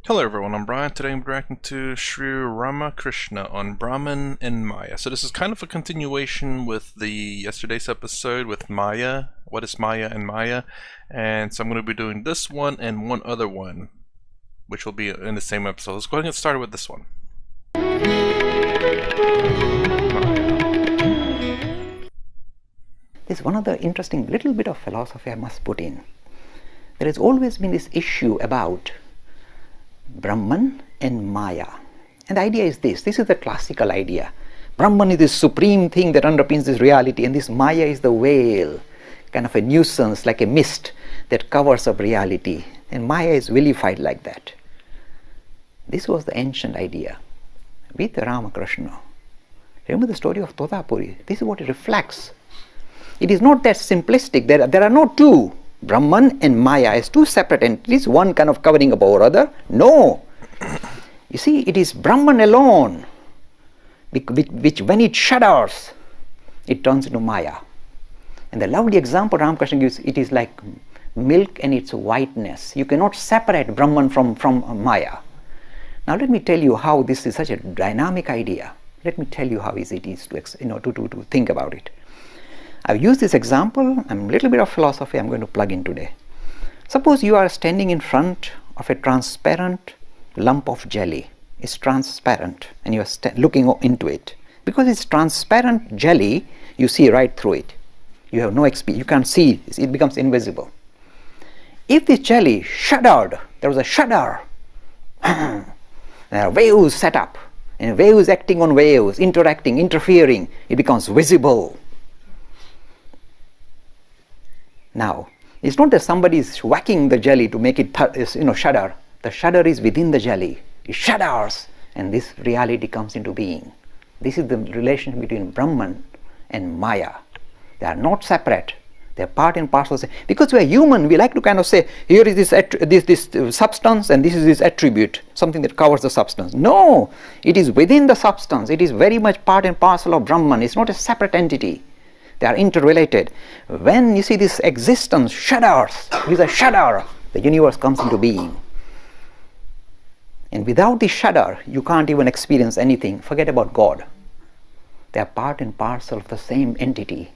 Hello everyone, I'm Brian. Today I'm reacting to Sri Ramakrishna on Brahman and Maya. So this is kind of a continuation with the yesterday's episode with Maya. What is Maya and Maya? And so I'm going to be doing this one and one other one, which will be in the same episode. Let's go ahead and get started with this one. There's one other interesting little bit of philosophy I must put in. There has always been this issue about Brahman and Maya. And the idea is this is the classical idea. Brahman is this supreme thing that underpins this reality, and this Maya is the veil, kind of a nuisance, like a mist that covers up reality. And Maya is vilified like that. This was the ancient idea. With Ramakrishna, remember the story of Totapuri? This is what it reflects. It is not that simplistic. There are no two, Brahman and Maya, as two separate entities, one kind of covering up over other. No. You see, it is Brahman alone, which when it shudders, it turns into Maya. And the lovely example Ramakrishna gives, it is like milk and its whiteness. You cannot separate Brahman from Maya. Now let me tell you how this is such a dynamic idea. Let me tell you how easy it is to think about it. I've used this example, a little bit of philosophy I'm going to plug in today. Suppose you are standing in front of a transparent lump of jelly. It's transparent and you are looking into it. Because it's transparent jelly, you see right through it. You have no experience, you can't see, it becomes invisible. If this jelly shuddered, there was a shudder, there are waves set up, and waves acting on waves, interacting, interfering, it becomes visible. Now, it's not that somebody is whacking the jelly to make it shudder. The shudder is within the jelly. It shudders, and this reality comes into being. This is the relation between Brahman and Maya. They are not separate. They are part and parcel. Because we are human, we like to kind of say, here is this substance, and this is this attribute, something that covers the substance. No, it is within the substance. It is very much part and parcel of Brahman. It's not a separate entity. They are interrelated. When you see this existence shudders, with a shudder, the universe comes into being. And without the shudder, you can't even experience anything. Forget about God. They are part and parcel of the same entity,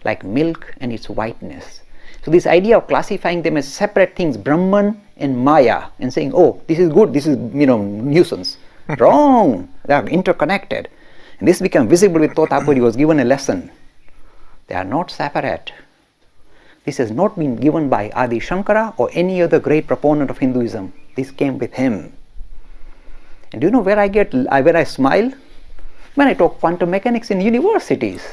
like milk and its whiteness. So this idea of classifying them as separate things, Brahman and Maya, and saying, oh, this is good, this is nuisance. Wrong. They are interconnected. And this became visible with Totapuri. He was given a lesson. They are not separate. This has not been given by Adi Shankara or any other great proponent of Hinduism. This came with him. And do you know where I smile? When I talk quantum mechanics in universities.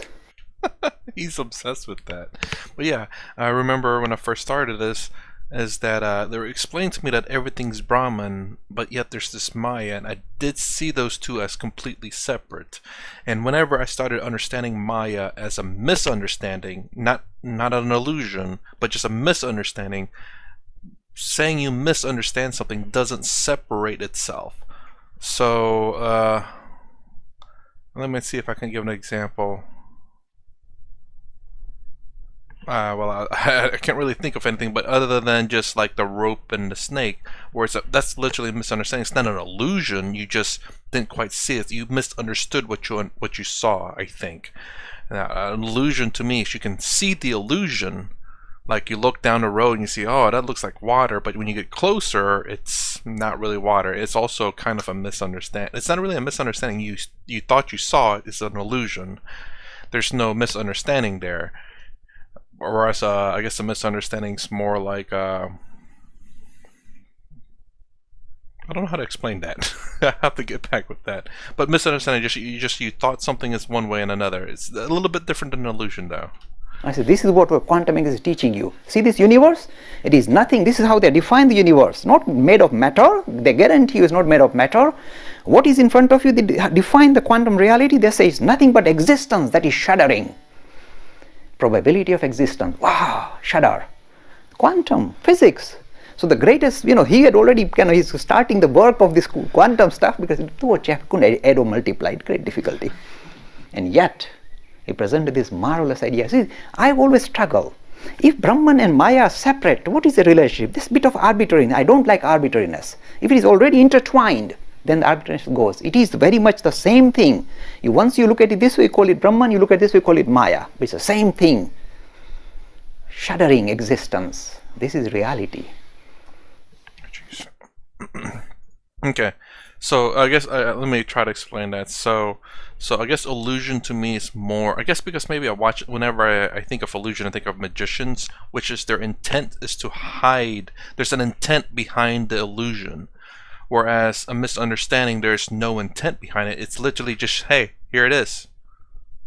He's obsessed with that. But yeah, I remember when I first started this, is that they were explaining to me that everything's Brahman, but yet there's this Maya, and I did see those two as completely separate. And whenever I started understanding Maya as a misunderstanding, not an illusion, but just a misunderstanding, saying you misunderstand something doesn't separate itself. So let me see if I can give an example. I can't really think of anything, but other than just like the rope and the snake, where that's literally a misunderstanding. It's not an illusion. You just didn't quite see it. You misunderstood what you saw, I think. An illusion to me is you can see the illusion, like you look down the road and you see, oh, that looks like water, but when you get closer, it's not really water. It's also kind of a misunderstanding. It's not really a misunderstanding. You thought you saw it. It's an illusion. There's no misunderstanding there. Whereas I guess the misunderstanding's more like I don't know how to explain that. I have to get back with that. But misunderstanding, you thought something is one way and another. It's a little bit different than an illusion, though. I said, this is what quantum mechanics is teaching you. See this universe? It is nothing. This is how they define the universe. Not made of matter. They guarantee you it's not made of matter. What is in front of you? They define the quantum reality. They say it's nothing but existence that is shuddering. Probability of existence. Wow, shudder. Quantum physics. So the greatest, he had already he's starting the work of this quantum stuff because couldn't add or multiply. Great difficulty. And yet, he presented this marvelous idea. See, I've always struggled. If Brahman and Maya are separate, what is the relationship? This bit of arbitrariness, I don't like arbitrariness. If it is already intertwined, then the arbitrariness goes. It is very much the same thing. Once you look at it this way, you call it Brahman, you look at this way, you call it Maya. It's the same thing. Shuddering existence. This is reality. Jeez. Okay. So I guess let me try to explain that. So I guess illusion to me is more, I guess because maybe I watch, whenever I think of illusion, I think of magicians, which is their intent is to hide. There's an intent behind the illusion. Whereas a misunderstanding, there's no intent behind it. It's literally just, hey, here it is.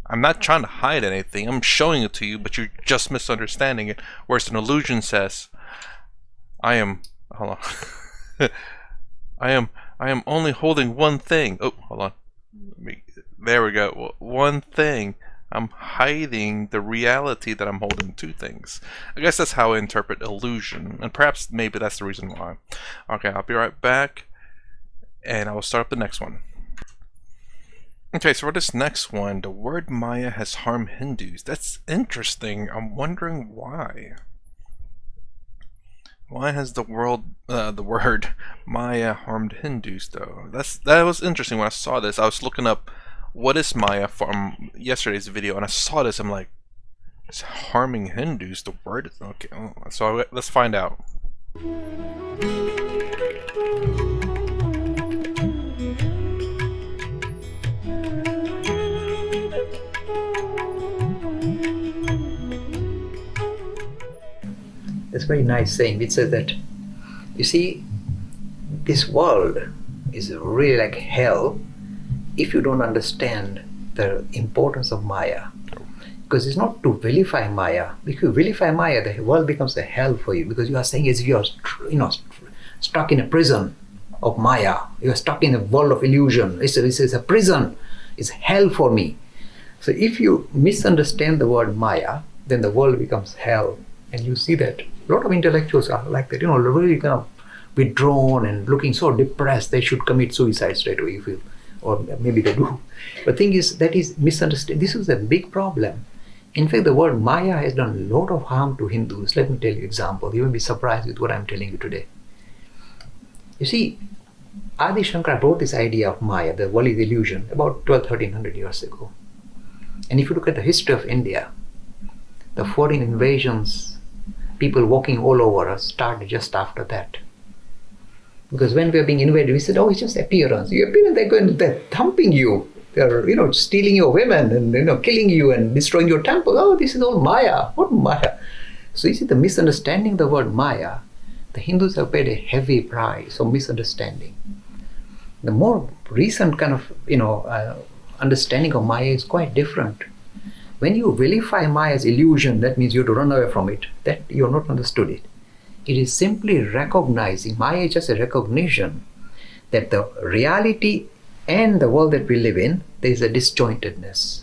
I'm not trying to hide anything. I'm showing it to you, but you're just misunderstanding it. Whereas an illusion says, hold on. I am only holding one thing. Oh, hold on. There we go. One thing. I'm hiding the reality that I'm holding two things. I guess that's how I interpret illusion. And perhaps maybe that's the reason why. Okay, I'll be right back. And I will start up the next one. Okay, so for this next one, the word Maya has harmed Hindus. That's interesting. I'm wondering why. Why has the word Maya harmed Hindus, though? That was interesting when I saw this. I was looking up what is Maya from yesterday's video, and I saw this. I'm like, it's harming Hindus. The word, okay. So let's find out. It's a very nice saying. It says that, you see, this world is really like hell if you don't understand the importance of Maya. Because it's not to vilify Maya. If you vilify Maya, the world becomes a hell for you, because you are saying as if you are, stuck in a prison of Maya. You are stuck in a world of illusion. It's a prison. It's hell for me. So if you misunderstand the word Maya, then the world becomes hell. And you see that a lot of intellectuals are like that, really kind of withdrawn and looking so depressed they should commit suicide straight away, you feel. Or maybe they do. But the thing is, that is misunderstood. This is a big problem. In fact, the word Maya has done a lot of harm to Hindus. Let me tell you an example. You will be surprised with what I'm telling you today. You see, Adi Shankara wrote this idea of Maya, the world is illusion, about 1300 years ago. And if you look at the history of India, the foreign invasions, people walking all over us, started just after that. Because when we were being invaded, we said, oh, it's just appearance. Your appearance, they're thumping you. They're, stealing your women and, killing you and destroying your temple. Oh, this is all Maya. What Maya? So you see the misunderstanding of the word Maya, the Hindus have paid a heavy price of misunderstanding. The more recent kind of, understanding of Maya is quite different. When you vilify Maya as illusion, that means you have to run away from it. That you have not understood it. It is simply recognizing, Maya is just a recognition that the reality and the world that we live in, there is a disjointedness.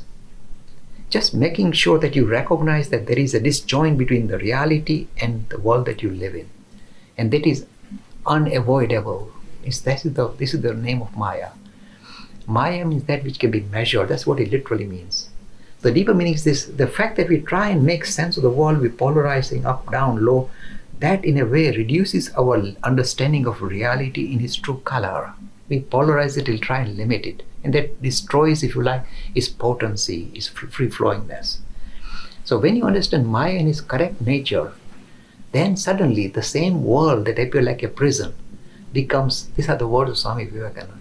Just making sure that you recognize that there is a disjoint between the reality and the world that you live in. And that is unavoidable. This is the name of Maya. Maya means that which can be measured. That's what it literally means. The deeper meaning is this: the fact that we try and make sense of the world with polarizing up, down, low, that in a way reduces our understanding of reality in its true color. We polarize it, we'll try and limit it. And that destroys, if you like, its potency, its free-flowingness. So when you understand Maya in its correct nature, then suddenly the same world that appears like a prison becomes, these are the words of Swami Vivekananda,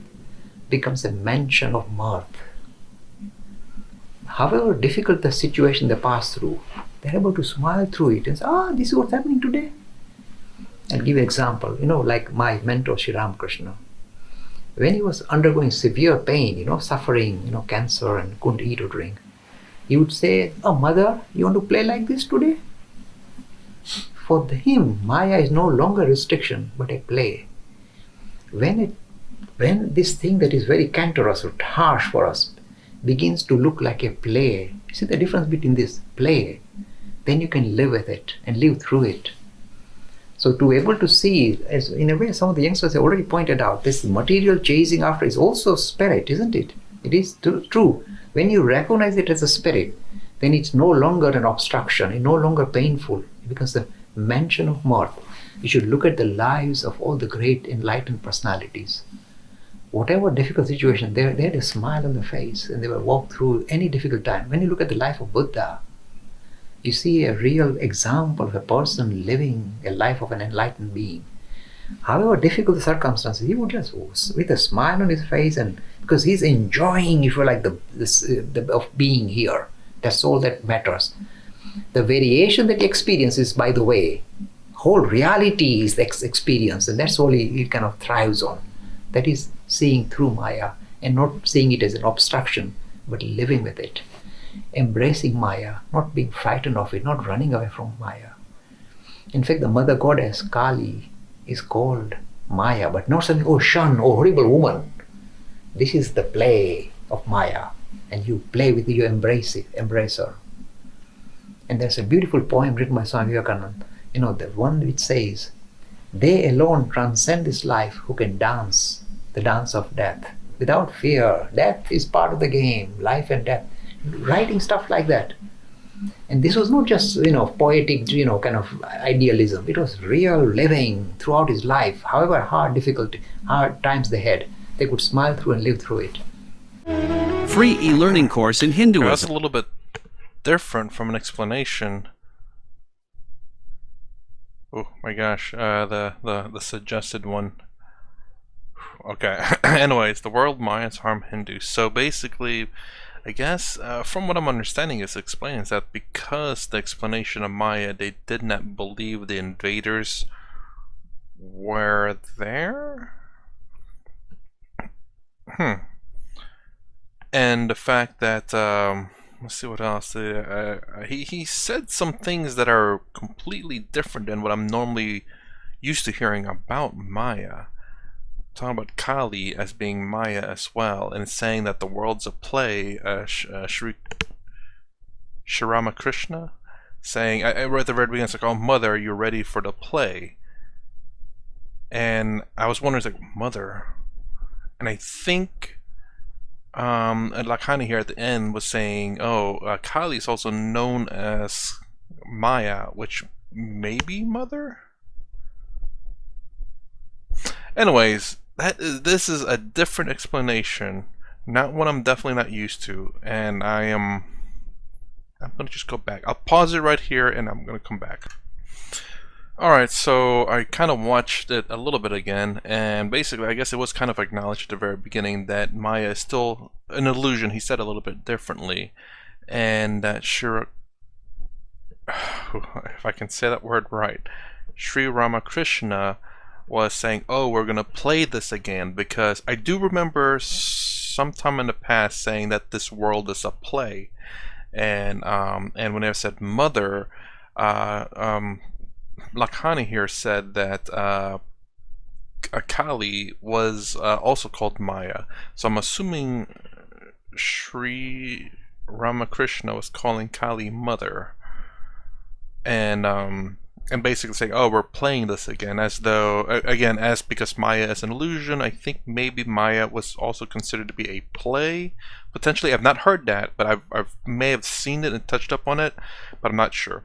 becomes a mansion of mirth. However difficult the situation they pass through, they're able to smile through it and say, this is what's happening today. I'll give you an example, like my mentor, Sri Ramakrishna. When he was undergoing severe pain, suffering, cancer, and couldn't eat or drink, he would say, mother, you want to play like this today? For him, Maya is no longer restriction, but a play. When this thing that is very cankerous or harsh for us begins to look like a play, see the difference between this play, then you can live with it and live through it. So to be able to see, as in a way some of the youngsters have already pointed out, this material chasing after is also spirit, isn't it? It is true. When you recognize it as a spirit, then it's no longer an obstruction, it's no longer painful. It becomes the mansion of mirth. You should look at the lives of all the great enlightened personalities. Whatever difficult situation, they had a smile on their face and they will walk through any difficult time. When you look at the life of Buddha, you see a real example of a person living a life of an enlightened being. However difficult the circumstances, he would just, with a smile on his face, and because he's enjoying, if you like, of being here. That's all that matters. The variation that he experiences, by the way, whole reality is the experience, and that's all he kind of thrives on. That is seeing through Maya and not seeing it as an obstruction, but living with it. Embracing Maya, not being frightened of it, not running away from Maya. In fact, the mother goddess Kali is called Maya, but not something, oh shun, oh horrible woman. This is the play of Maya, and you play with it, you embrace it, embrace her. And there's a beautiful poem written by Swami Vivekananda, the one which says, they alone transcend this life who can dance the dance of death without fear. Death is part of the game, life and death. Writing stuff like that. And this was not just, poetic, kind of idealism. It was real living throughout his life. However hard times they had, they could smile through and live through it. Free e-learning course in Hinduism. That's a little bit different from an explanation. Oh my gosh, the suggested one. Okay. Anyways, the world Mayans harm Hindus. So basically, I guess, from what I'm understanding, is explaining that because the explanation of Maya, they did not believe the invaders were there? And the fact that, let's see what else. He said some things that are completely different than what I'm normally used to hearing about Maya. Talking about Kali as being Maya as well, and saying that the world's a play. Sri Ramakrishna saying, I read the very beginning, it's like, oh mother, you're ready for the play. And I was wondering, like, mother. And I think Lakhani here at the end was saying, oh, Kali is also known as Maya, which may be mother? Anyways, this is a different explanation, not one I'm definitely not used to, and I'm gonna just go back. I'll pause it right here and I'm gonna come back. Alright, so I kind of watched it a little bit again, and basically I guess it was kind of acknowledged at the very beginning that Maya is still an illusion. He said a little bit differently, and that if I can say that word right, Sri Ramakrishna was saying, oh, we're gonna play this again, because I do remember sometime in the past saying that this world is a play, and when I said mother, Lakhani here said that Kali was also called Maya, so I'm assuming Sri Ramakrishna was calling Kali mother, and basically saying, oh, we're playing this again, as though, again, as because Maya is an illusion. I think maybe Maya was also considered to be a play, potentially. I've not heard that, but I may have seen it and touched up on it, but I'm not sure.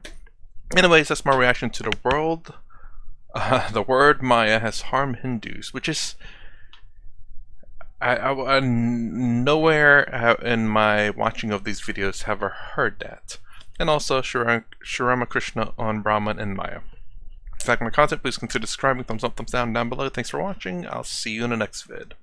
Anyways, that's my reaction to the world. The word Maya has harmed Hindus, which is, I nowhere in my watching of these videos have I heard that. And also Sri Ramakrishna on Brahman and Maya. If you like my content, please consider subscribing, thumbs up, thumbs down below. Thanks for watching. I'll see you in the next vid.